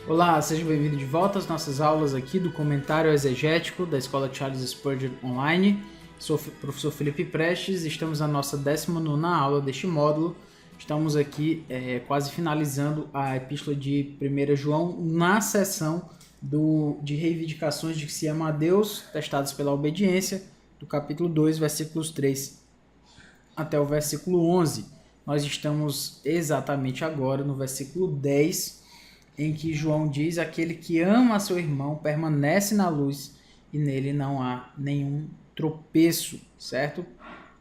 Olá, seja bem-vindo de volta às nossas aulas aqui do Comentário Exegético da Escola Charles Spurgeon Online. Sou o professor Felipe Prestes, estamos na nossa 19ª aula deste módulo. Estamos aqui quase finalizando a epístola de 1 João na seção de reivindicações de que se ama a Deus, testados pela obediência, do capítulo 2, versículos 3 até o versículo 11. Nós estamos exatamente agora no versículo 10, em que João diz: aquele que ama seu irmão permanece na luz e nele não há nenhum tropeço, certo?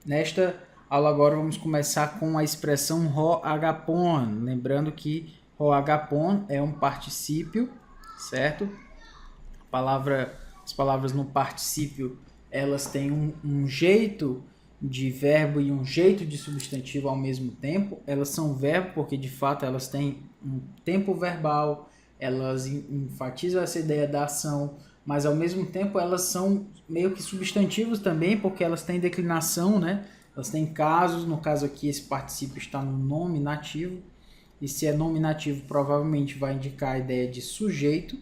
Nesta aula agora vamos começar com a expressão ro agapon, lembrando que ro agapon é um particípio, certo? As palavras no particípio, elas têm um jeito de verbo e um jeito de substantivo ao mesmo tempo. Elas são verbo porque de fato elas têm um tempo verbal, elas enfatizam essa ideia da ação, mas ao mesmo tempo elas são meio que substantivos também, porque elas têm declinação, né? Elas têm casos, no caso aqui esse particípio está no nominativo, e se é nominativo provavelmente vai indicar a ideia de sujeito,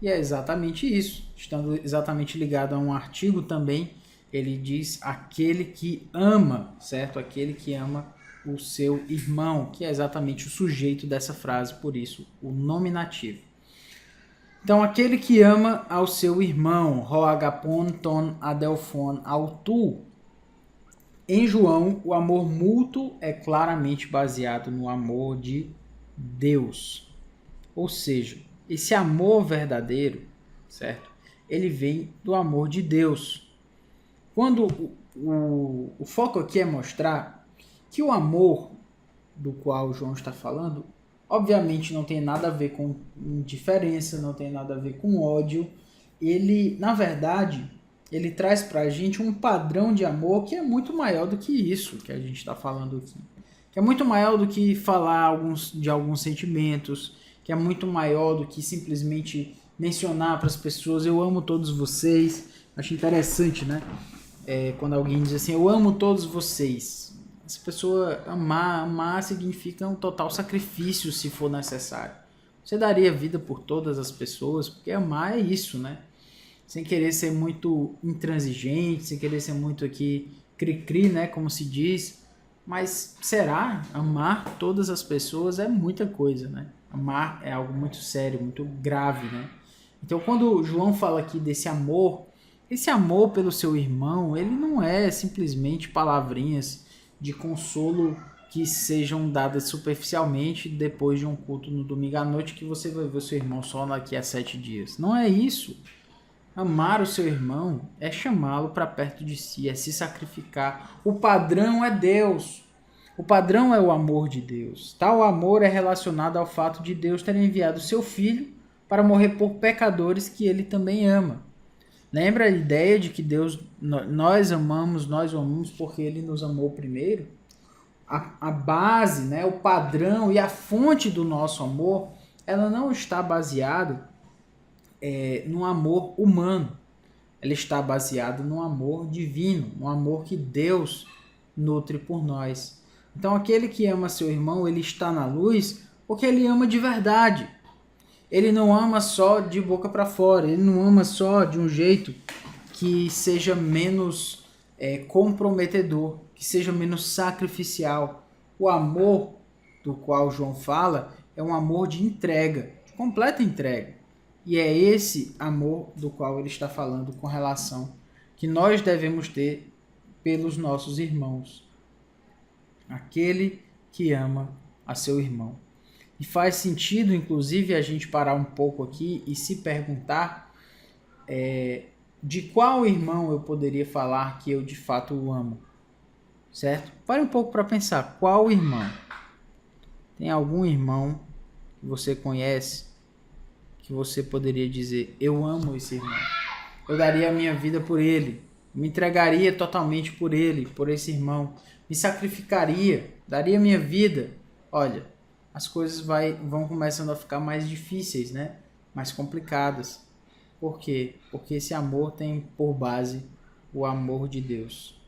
e é exatamente isso, estando exatamente ligado a um artigo também. Ele diz aquele que ama, certo? Aquele que ama o seu irmão, que é exatamente o sujeito dessa frase, por isso o nominativo. Então, aquele que ama ao seu irmão, ro agapon ton adelphon autu. Em João, o amor mútuo é claramente baseado no amor de Deus. Ou seja, esse amor verdadeiro, certo? Ele vem do amor de Deus. Quando o foco aqui é mostrar que o amor do qual João está falando, obviamente não tem nada a ver com indiferença, não tem nada a ver com ódio. Ele, na verdade, ele traz para a gente um padrão de amor que é muito maior do que isso que a gente está falando aqui. Que é muito maior do que falar de alguns sentimentos, que é muito maior do que simplesmente mencionar para as pessoas: eu amo todos vocês. Acho interessante, né? Quando alguém diz assim: eu amo todos vocês. Essa pessoa amar significa um total sacrifício se for necessário. Você daria vida por todas as pessoas, porque amar é isso, né? Sem querer ser muito intransigente, sem querer ser muito aqui cri-cri, né? Como se diz. Mas será? Amar todas as pessoas é muita coisa, né? Amar é algo muito sério, muito grave, né? Então, quando João fala aqui desse amor, esse amor pelo seu irmão, ele não é simplesmente palavrinhas de consolo que sejam dadas superficialmente depois de um culto no domingo à noite, que você vai ver o seu irmão só daqui a 7 dias. Não é isso. Amar o seu irmão é chamá-lo para perto de si, é se sacrificar. O padrão é Deus. O padrão é o amor de Deus. Tal amor é relacionado ao fato de Deus ter enviado o seu filho para morrer por pecadores que ele também ama. Lembra a ideia de que Deus, nós o amamos porque ele nos amou primeiro? A base, né, o padrão e a fonte do nosso amor, ela não está baseada no amor humano. Ela está baseada no amor divino, no amor que Deus nutre por nós. Então, aquele que ama seu irmão, ele está na luz porque ele ama de verdade. Ele não ama só de boca para fora, ele não ama só de um jeito que seja menos comprometedor, que seja menos sacrificial. O amor do qual João fala é um amor de entrega, de completa entrega. E é esse amor do qual ele está falando com relação que nós devemos ter pelos nossos irmãos. Aquele que ama a seu irmão. E faz sentido, inclusive, a gente parar um pouco aqui e se perguntar de qual irmão eu poderia falar que eu de fato o amo, certo? Pare um pouco para pensar, qual irmão? Tem algum irmão que você conhece que você poderia dizer: eu amo esse irmão, eu daria a minha vida por ele, me entregaria totalmente por ele, por esse irmão, me sacrificaria, daria minha vida? Olha, as coisas vão começando a ficar mais difíceis, né? Mais complicadas. Por quê? Porque esse amor tem por base o amor de Deus.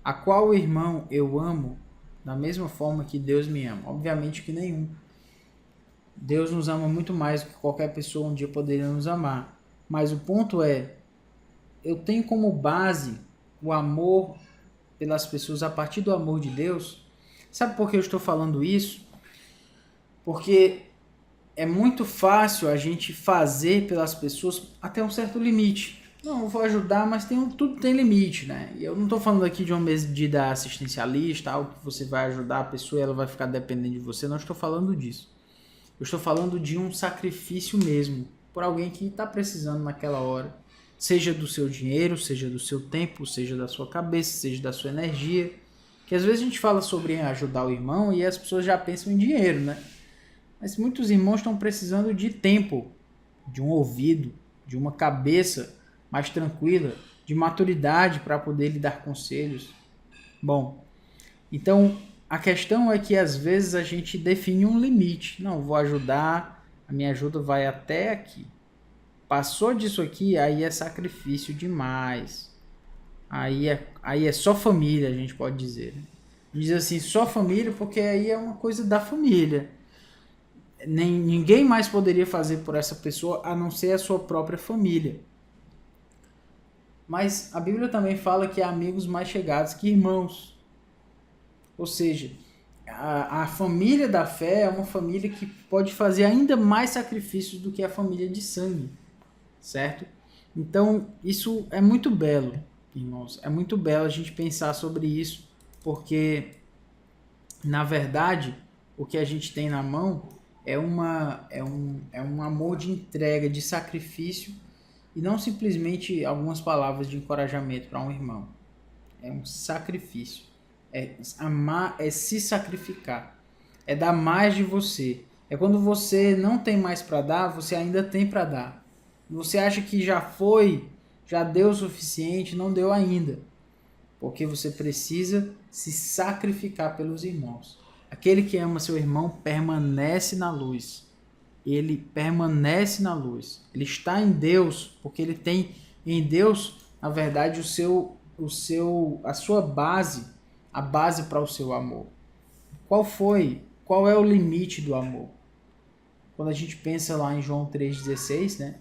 A qual irmão eu amo da mesma forma que Deus me ama? Obviamente que nenhum. Deus nos ama muito mais do que qualquer pessoa um dia poderia nos amar. Mas o ponto é, eu tenho como base o amor pelas pessoas a partir do amor de Deus. Sabe por que eu estou falando isso? Porque é muito fácil a gente fazer pelas pessoas até um certo limite. Não, eu vou ajudar, mas tudo tem limite, né? E eu não estou falando aqui de uma medida assistencialista, algo que você vai ajudar a pessoa e ela vai ficar dependente de você. Não estou falando disso. Eu estou falando de um sacrifício mesmo, por alguém que está precisando naquela hora. Seja do seu dinheiro, seja do seu tempo, seja da sua cabeça, seja da sua energia. Que às vezes a gente fala sobre ajudar o irmão e as pessoas já pensam em dinheiro, né? Mas muitos irmãos estão precisando de tempo, de um ouvido, de uma cabeça mais tranquila, de maturidade para poder lhe dar conselhos. Bom, então a questão é que às vezes a gente define um limite. Não, vou ajudar, a minha ajuda vai até aqui. Passou disso aqui, aí é sacrifício demais. Aí é só família, a gente pode dizer. Diz assim, só família, porque aí é uma coisa da família. Ninguém mais poderia fazer por essa pessoa a não ser a sua própria família. Mas a Bíblia também fala que há amigos mais chegados que irmãos. Ou seja, a família da fé é uma família que pode fazer ainda mais sacrifícios do que a família de sangue, certo? Então, isso é muito belo, irmãos. É muito belo a gente pensar sobre isso, porque, na verdade, o que a gente tem na mão é um amor de entrega, de sacrifício, e não simplesmente algumas palavras de encorajamento para um irmão. É um sacrifício. É amar, é se sacrificar. É dar mais de você. É quando você não tem mais para dar, você ainda tem para dar. Você acha que já foi, já deu o suficiente, não deu ainda. Porque você precisa se sacrificar pelos irmãos. Aquele que ama seu irmão permanece na luz. Ele permanece na luz. Ele está em Deus, porque ele tem em Deus, na verdade, a sua base, a base para o seu amor. Qual é o limite do amor? Quando a gente pensa lá em João 3,16, né?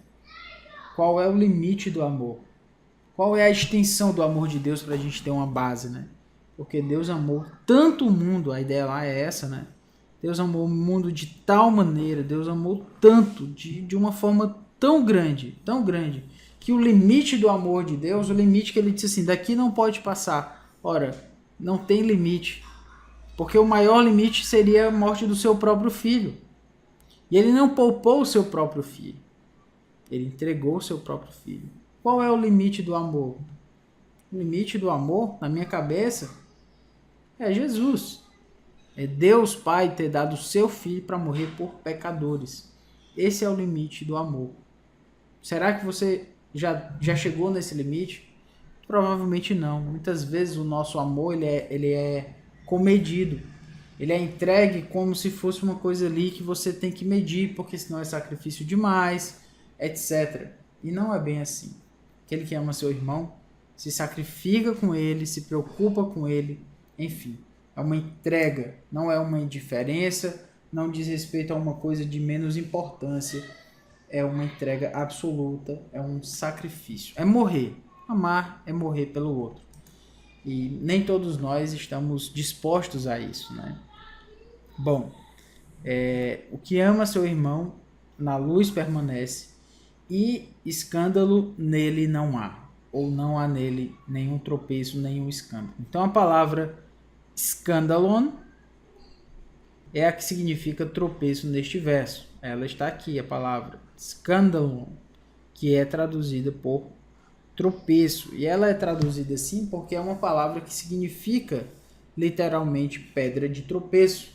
Qual é o limite do amor? Qual é a extensão do amor de Deus para a gente ter uma base, né? Porque Deus amou tanto o mundo, a ideia lá é essa, né? Deus amou o mundo de tal maneira, Deus amou tanto, de uma forma tão grande, que o limite do amor de Deus, o limite que ele disse assim, daqui não pode passar. Ora, não tem limite. Porque o maior limite seria a morte do seu próprio filho. E ele não poupou o seu próprio filho. Ele entregou o seu próprio filho. Qual é o limite do amor? O limite do amor, na minha cabeça, é Jesus. É Deus Pai ter dado o seu filho para morrer por pecadores. Esse é o limite do amor. Será que você já chegou nesse limite? Provavelmente não. Muitas vezes o nosso amor ele é comedido. Ele é entregue como se fosse uma coisa ali que você tem que medir, porque senão é sacrifício demais, etc. E não é bem assim. Aquele que ama seu irmão se sacrifica com ele, se preocupa com ele, enfim. É uma entrega, não é uma indiferença, não diz respeito a uma coisa de menos importância. É uma entrega absoluta, é um sacrifício. É morrer. Amar é morrer pelo outro. E nem todos nós estamos dispostos a isso, né? Bom, o que ama seu irmão, na luz permanece, e escândalo nele não há. Ou não há nele nenhum tropeço, nenhum escândalo. Então a palavra escandalon é a que significa tropeço neste verso. Ela está aqui, a palavra escandalon, que é traduzida por tropeço. E ela é traduzida assim porque é uma palavra que significa literalmente pedra de tropeço.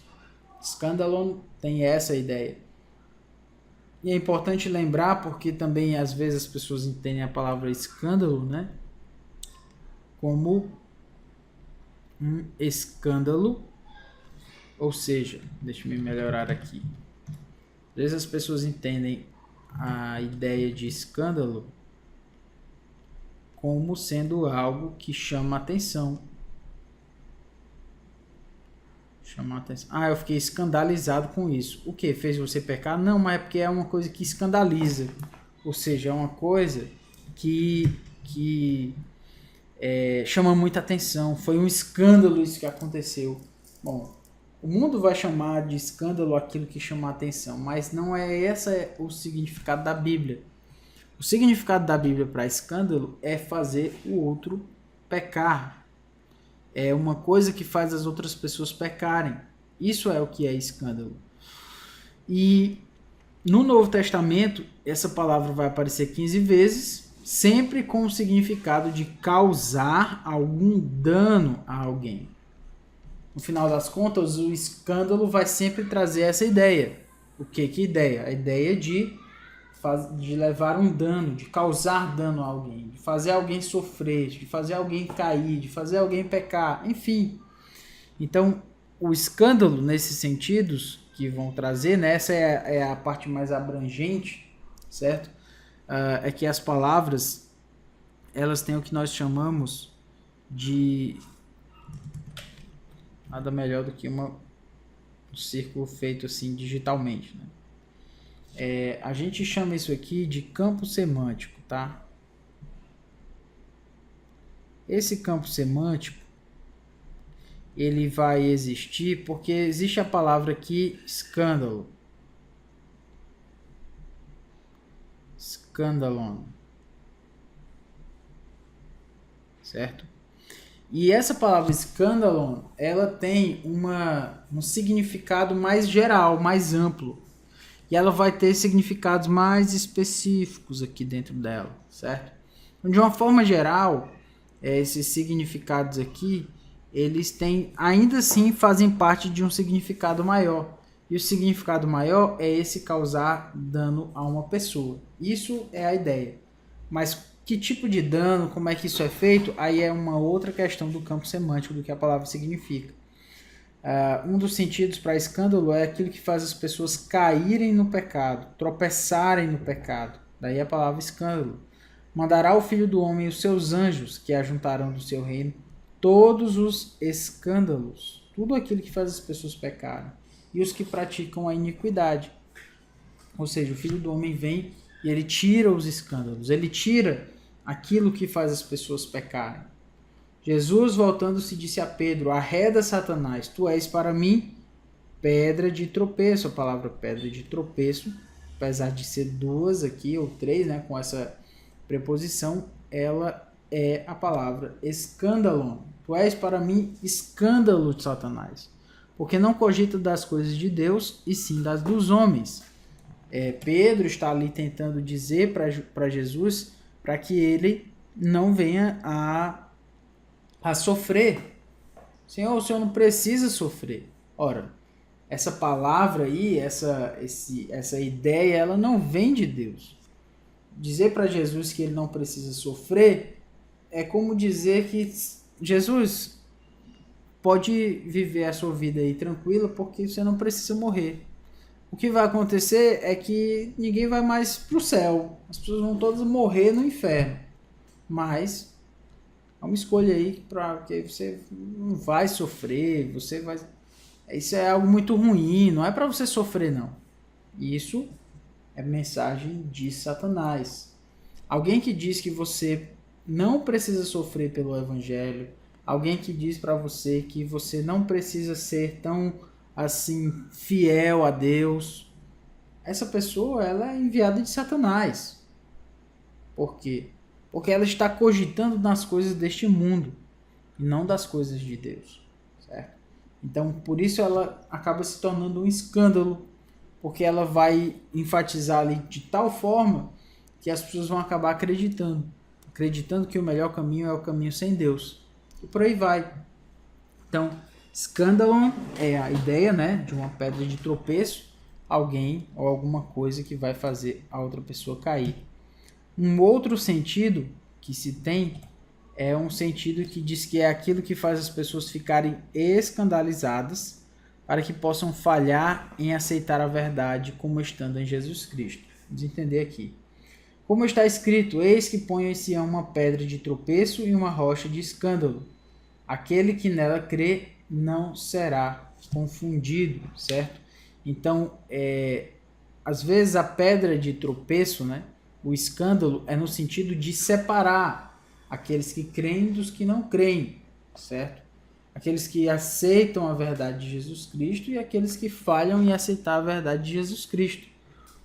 Escandalon tem essa ideia. E é importante lembrar porque também às vezes as pessoas entendem a palavra escândalo, né, como um escândalo, ou seja, deixa eu me melhorar aqui. Às vezes as pessoas entendem a ideia de escândalo como sendo algo que chama atenção, Chamar atenção. Ah, eu fiquei escandalizado com isso. O que? Fez você pecar? Não, mas é porque é uma coisa que escandaliza. Ou seja, é uma coisa que chama muita atenção. Foi um escândalo isso que aconteceu. Bom, o mundo vai chamar de escândalo aquilo que chama atenção, mas não é esse o significado da Bíblia. O significado da Bíblia para escândalo é fazer o outro pecar. É uma coisa que faz as outras pessoas pecarem. Isso é o que é escândalo. E no Novo Testamento, essa palavra vai aparecer 15 vezes, sempre com o significado de causar algum dano a alguém. No final das contas, o escândalo vai sempre trazer essa ideia. O que? Que ideia? A ideia de levar um dano, de causar dano a alguém, de fazer alguém sofrer, de fazer alguém cair, de fazer alguém pecar, enfim. Então, o escândalo, nesses sentidos que vão trazer, né, essa é a parte mais abrangente, certo? É que as palavras, elas têm o que nós chamamos de... Nada melhor do que um círculo feito assim digitalmente, né? A gente chama isso aqui de campo semântico, tá? Esse campo semântico, ele vai existir porque existe a palavra aqui escândalo. Scandalon. Certo? E essa palavra escândalo, ela tem um significado mais geral, mais amplo. E ela vai ter significados mais específicos aqui dentro dela, certo? Então, de uma forma geral, esses significados aqui, eles têm, ainda assim, fazem parte de um significado maior. E o significado maior é esse causar dano a uma pessoa. Isso é a ideia. Mas que tipo de dano, como é que isso é feito, aí é uma outra questão do campo semântico do que a palavra significa. Um dos sentidos para escândalo é aquilo que faz as pessoas caírem no pecado, tropeçarem no pecado. Daí a palavra escândalo. Mandará o Filho do Homem e os seus anjos, que ajuntarão do seu reino, todos os escândalos, tudo aquilo que faz as pessoas pecarem, e os que praticam a iniquidade. Ou seja, o Filho do Homem vem e ele tira os escândalos, ele tira aquilo que faz as pessoas pecarem. Jesus, voltando-se, disse a Pedro: arreda, Satanás, tu és para mim pedra de tropeço. A palavra pedra de tropeço, apesar de ser duas aqui, ou três, né, com essa preposição, ela é a palavra escândalo. Tu és para mim escândalo de Satanás, porque não cogita das coisas de Deus, e sim das dos homens. Pedro está ali tentando dizer para Jesus para que ele não venha a sofrer. Senhor, o Senhor não precisa sofrer. Ora, essa palavra aí, essa ideia, ela não vem de Deus. Dizer para Jesus que ele não precisa sofrer é como dizer que Jesus pode viver a sua vida aí tranquila porque você não precisa morrer. O que vai acontecer é que ninguém vai mais para o céu. As pessoas vão todas morrer no inferno. Mas é uma escolha aí para que você não vai sofrer, você vai... Isso é algo muito ruim, não é para você sofrer, não. Isso é mensagem de Satanás. Alguém que diz que você não precisa sofrer pelo evangelho, alguém que diz para você que você não precisa ser tão assim fiel a Deus, essa pessoa ela é enviada de Satanás. Por quê? Porque ela está cogitando nas coisas deste mundo e não das coisas de Deus, certo? Então, por isso ela acaba se tornando um escândalo, porque ela vai enfatizar ali de tal forma que as pessoas vão acabar acreditando que o melhor caminho é o caminho sem Deus. E por aí vai. Então, escândalo é a ideia, né, de uma pedra de tropeço, alguém ou alguma coisa que vai fazer a outra pessoa cair. Um outro sentido que se tem é um sentido que diz que é aquilo que faz as pessoas ficarem escandalizadas para que possam falhar em aceitar a verdade como estando em Jesus Cristo. Vamos entender aqui. Como está escrito: eis que ponho em Sião uma pedra de tropeço e uma rocha de escândalo. Aquele que nela crê não será confundido, certo? Então, às vezes a pedra de tropeço, né, o escândalo, é no sentido de separar aqueles que creem dos que não creem, certo? Aqueles que aceitam a verdade de Jesus Cristo e aqueles que falham em aceitar a verdade de Jesus Cristo.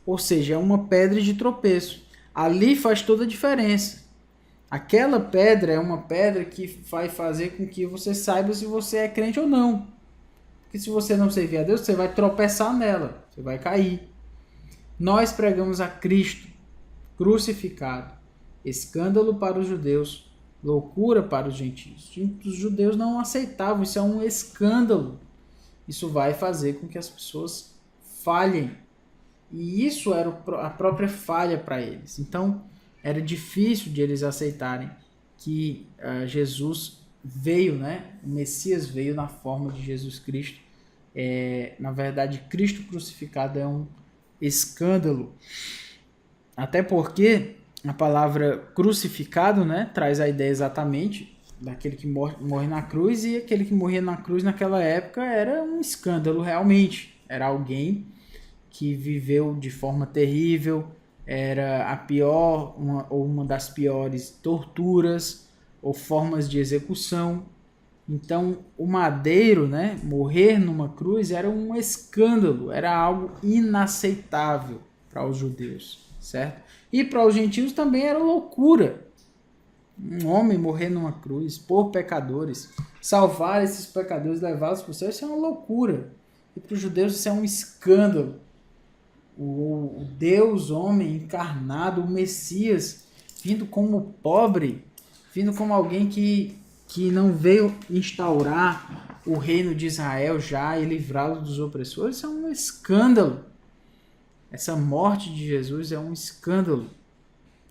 Ou seja, é uma pedra de tropeço. Ali faz toda a diferença. Aquela pedra é uma pedra que vai fazer com que você saiba se você é crente ou não. Porque se você não servir a Deus, você vai tropeçar nela, você vai cair. Nós pregamos a Cristo crucificado, escândalo para os judeus, loucura para os gentios. Os judeus não aceitavam, isso é um escândalo. Isso vai fazer com que as pessoas falhem. E isso era a própria falha para eles. Então, era difícil de eles aceitarem que Jesus veio, né? O Messias veio na forma de Jesus Cristo. Na verdade, Cristo crucificado é um escândalo. Até porque a palavra crucificado, né, traz a ideia exatamente daquele que morre na cruz, e aquele que morria na cruz naquela época era um escândalo realmente. Era alguém que viveu de forma terrível, era a pior, uma das piores torturas ou formas de execução. Então, o madeiro, né, morrer numa cruz era um escândalo, era algo inaceitável para os judeus, certo? E para os gentios também era loucura. Um homem morrer numa cruz por pecadores, salvar esses pecadores, levá-los para o céu, isso é uma loucura. E para os judeus isso é um escândalo. O Deus homem encarnado, o Messias, vindo como pobre, vindo como alguém que não veio instaurar o reino de Israel já e livrá-lo dos opressores, isso é um escândalo. Essa morte de Jesus é um escândalo.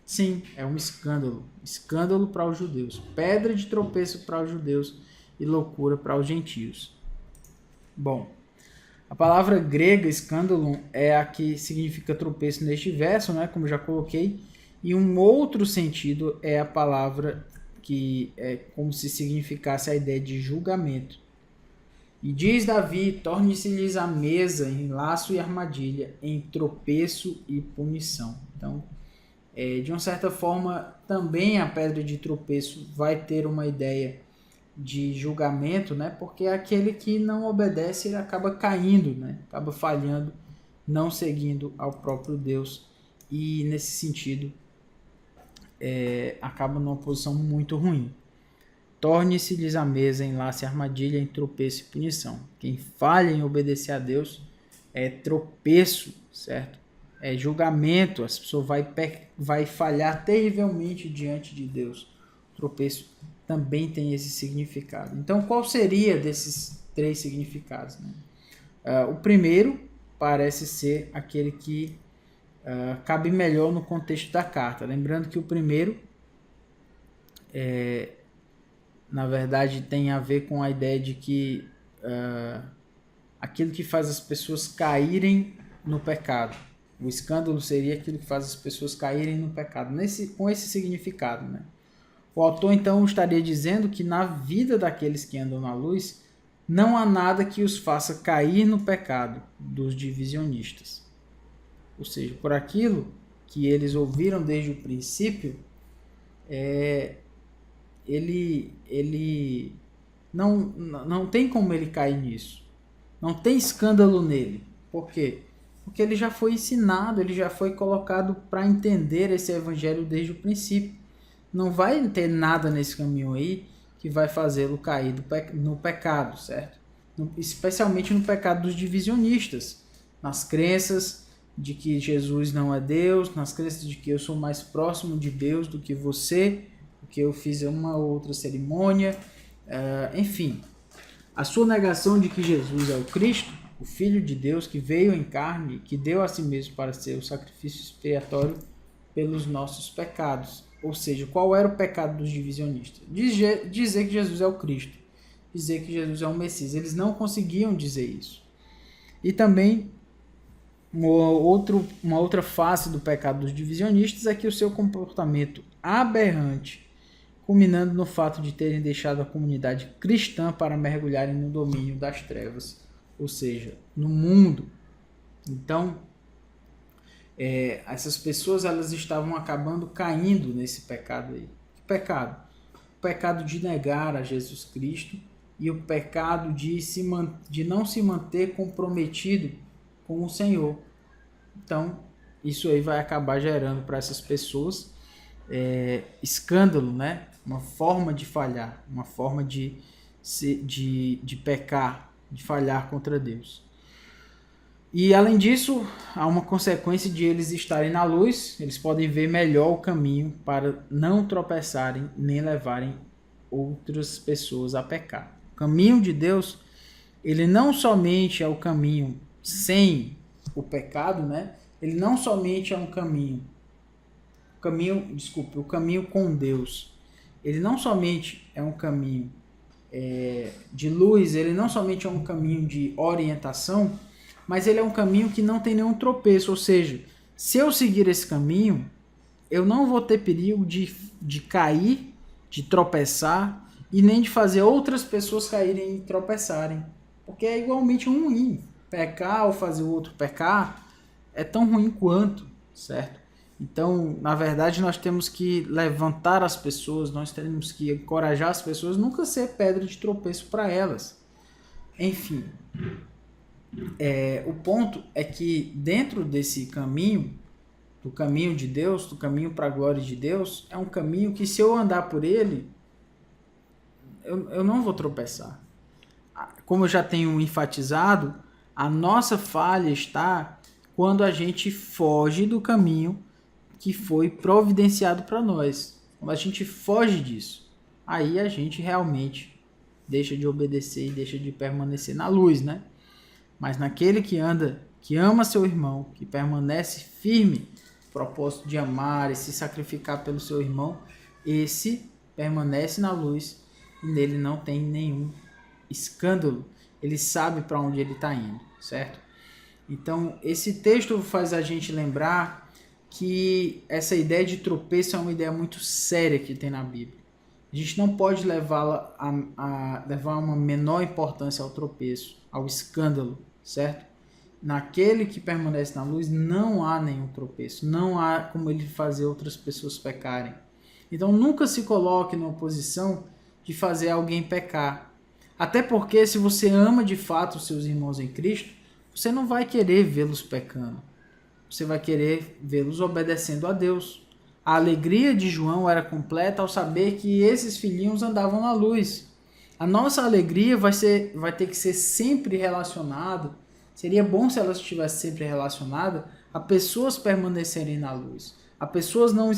Sim, é um escândalo. Escândalo para os judeus. Pedra de tropeço para os judeus e loucura para os gentios. Bom, a palavra grega escândalo é a que significa tropeço neste verso, né, como já coloquei. E um outro sentido é a palavra que é como se significasse a ideia de julgamento. E diz Davi, torne-se-lhes a mesa em laço e armadilha, em tropeço e punição. Então, de uma certa forma, também a pedra de tropeço vai ter uma ideia de julgamento, né? Porque aquele que não obedece, ele acaba caindo, né? Acaba falhando, não seguindo ao próprio Deus. E, nesse sentido, acaba numa posição muito ruim. Torne-se-lhes a mesa em laço e armadilha, em tropeço e punição. Quem falha em obedecer a Deus é tropeço, certo? É julgamento, a pessoa vai falhar terrivelmente diante de Deus. O tropeço também tem esse significado. Então, qual seria desses três significados, né? O primeiro parece ser aquele que cabe melhor no contexto da carta. Lembrando que o primeiro na verdade tem a ver com a ideia de que aquilo que faz as pessoas caírem no pecado. O escândalo seria aquilo que faz as pessoas caírem no pecado, com esse significado, né? O autor então estaria dizendo que na vida daqueles que andam na luz não há nada que os faça cair no pecado dos divisionistas. Ou seja, por aquilo que eles ouviram desde o princípio, ele não tem como ele cair nisso. Não tem escândalo nele. Por quê? Porque ele já foi ensinado, ele já foi colocado para entender esse evangelho desde o princípio. Não vai ter nada nesse caminho aí que vai fazê-lo cair no pecado, certo? Especialmente no pecado dos divisionistas, nas crenças de que Jesus não é Deus, nas crenças de que eu sou mais próximo de Deus do que você, porque eu fiz uma ou outra cerimônia, enfim. A sua negação de que Jesus é o Cristo, o Filho de Deus, que veio em carne, que deu a si mesmo para ser o sacrifício expiatório pelos nossos pecados. Ou seja, qual era o pecado dos divisionistas? Dizer que Jesus é o Cristo, dizer que Jesus é o Messias. Eles não conseguiam dizer isso. E também uma outra face do pecado dos divisionistas é que o seu comportamento aberrante, culminando no fato de terem deixado a comunidade cristã para mergulharem no domínio das trevas ou seja, no mundo. Então, essas pessoas elas estavam acabando caindo nesse pecado aí. Que pecado? O pecado de negar a Jesus Cristo e o pecado de não se manter comprometido com o Senhor. Então, isso aí vai acabar gerando para essas pessoas escândalo, né? Uma forma de falhar, uma forma de pecar, de falhar contra Deus. E além disso, há uma consequência de eles estarem na luz, eles podem ver melhor o caminho para não tropeçarem nem levarem outras pessoas a pecar. O caminho de Deus, ele não somente é o caminho sem o pecado, né? Ele não somente é o caminho com Deus. Ele não somente é um caminho de luz, ele não somente é um caminho de orientação, mas ele é um caminho que não tem nenhum tropeço, ou seja, se eu seguir esse caminho, eu não vou ter perigo de cair, de tropeçar, e nem de fazer outras pessoas caírem e tropeçarem, porque é igualmente ruim. Pecar ou fazer o outro pecar é tão ruim quanto, certo? Então, na verdade, nós temos que levantar as pessoas, nós temos que encorajar as pessoas, nunca ser pedra de tropeço para elas. Enfim, o ponto é que dentro desse caminho, do caminho de Deus, do caminho para a glória de Deus, é um caminho que se eu andar por ele, eu não vou tropeçar. Como eu já tenho enfatizado, a nossa falha está quando a gente foge do caminho que foi providenciado para nós. Quando a gente foge disso, aí a gente realmente deixa de obedecer e deixa de permanecer na luz, né? Mas naquele que anda, que ama seu irmão, que permanece firme, propósito de amar e se sacrificar pelo seu irmão, esse permanece na luz e nele não tem nenhum escândalo. Ele sabe para onde ele está indo, certo? Então, esse texto faz a gente lembrar que essa ideia de tropeço é uma ideia muito séria que tem na Bíblia. A gente não pode levá-la a levar uma menor importância ao tropeço, ao escândalo, certo? Naquele que permanece na luz não há nenhum tropeço, não há como ele fazer outras pessoas pecarem. Então nunca se coloque numa posição de fazer alguém pecar. Até porque se você ama de fato os seus irmãos em Cristo, você não vai querer vê-los pecando. Você vai querer vê-los obedecendo a Deus. A alegria de João era completa ao saber que esses filhinhos andavam na luz. A nossa alegria vai ter que ser sempre relacionada. Seria bom se ela estivesse sempre relacionada a pessoas permanecerem na luz. A pessoas não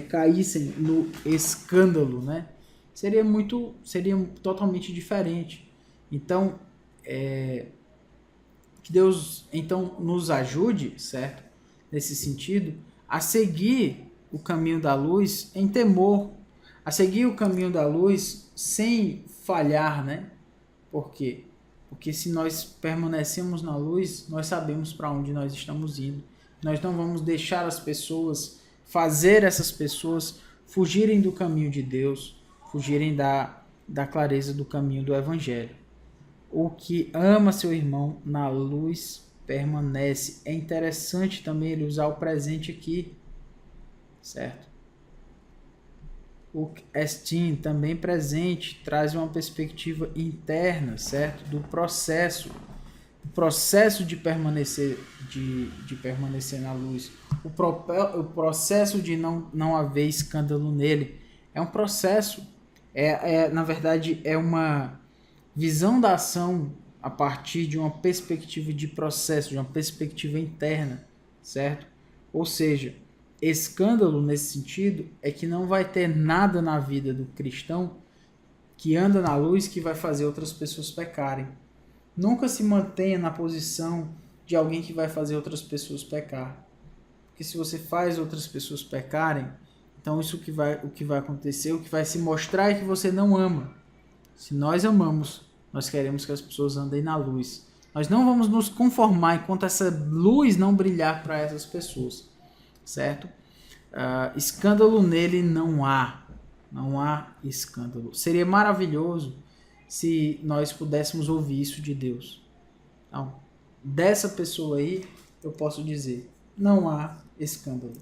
caíssem no escândalo, né? Seria totalmente diferente. Então, que Deus então nos ajude, certo? Nesse sentido, a seguir o caminho da luz em temor, a seguir o caminho da luz sem falhar, né? Por quê? Porque se nós permanecemos na luz, nós sabemos para onde nós estamos indo. Nós não vamos deixar as pessoas, fazer essas pessoas fugirem do caminho de Deus, fugirem da clareza do caminho do Evangelho. O que ama seu irmão na luz permanece. É interessante também ele usar o presente aqui, certo? O estim, também presente, traz uma perspectiva interna, certo? Do processo. O processo de permanecer, de permanecer na luz. O processo de não haver escândalo nele. É um processo. Na verdade, é uma visão da ação a partir de uma perspectiva de processo, de uma perspectiva interna, certo? Ou seja, escândalo nesse sentido é que não vai ter nada na vida do cristão que anda na luz que vai fazer outras pessoas pecarem. Nunca se mantenha na posição de alguém que vai fazer outras pessoas pecar. Porque se você faz outras pessoas pecarem, então o que vai acontecer, o que vai se mostrar é que você não ama. Se nós amamos, nós queremos que as pessoas andem na luz. Nós não vamos nos conformar enquanto essa luz não brilhar para essas pessoas. Certo? Escândalo nele não há. Não há escândalo. Seria maravilhoso se nós pudéssemos ouvir isso de Deus. Então, dessa pessoa aí, eu posso dizer, não há escândalo.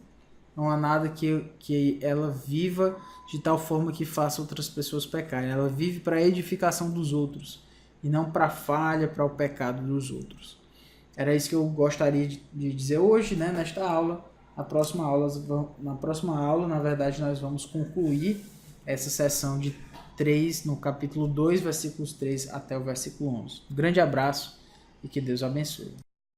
Não há nada que ela viva de tal forma que faça outras pessoas pecarem. Ela vive para a edificação dos outros e não para a falha, para o pecado dos outros. Era isso que eu gostaria de dizer hoje, né, nesta aula. Na próxima aula, na verdade, nós vamos concluir essa sessão de 3 no capítulo 2, versículos 3 até o versículo 11. Um grande abraço e que Deus abençoe.